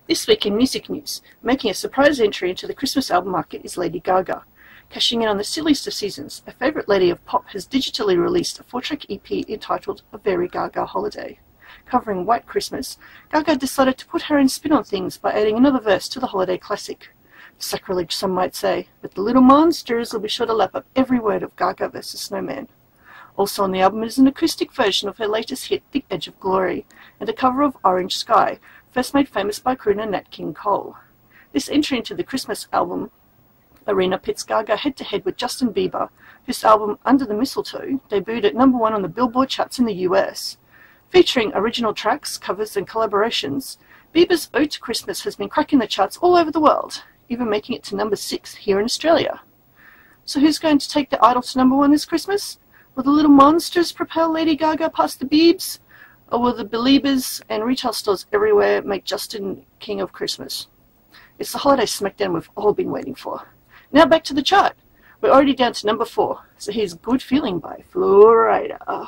This week in music news, making a surprise entry into the Christmas album market is Lady Gaga. Cashing in on the silliest of seasons, a favourite lady of pop has digitally released a 4-track EP entitled A Very Gaga Holiday. Covering White Christmas, Gaga decided to put her own spin on things by adding another verse to the holiday classic. Sacrilege, some might say, but the little monsters will be sure to lap up every word of Gaga vs. Snowman. Also on the album is an acoustic version of her latest hit, The Edge of Glory, and a cover of Orange Sky, first made famous by crooner Nat King Cole. This entry into the Christmas album arena pits Gaga head-to-head with Justin Bieber, whose album Under the Mistletoe debuted at #1 on the Billboard charts in the US. Featuring original tracks, covers and collaborations, Bieber's Ode to Christmas has been cracking the charts all over the world, even making it to #6 here in Australia. So who's going to take the Idol to #1 this Christmas? Will the little monsters propel Lady Gaga past the Biebs? Or will the Beliebers and retail stores everywhere make Justin king of Christmas? It's the holiday smackdown we've all been waiting for. Now back to the chart. We're already down to #4, so here's Good Feeling by Flo Rida.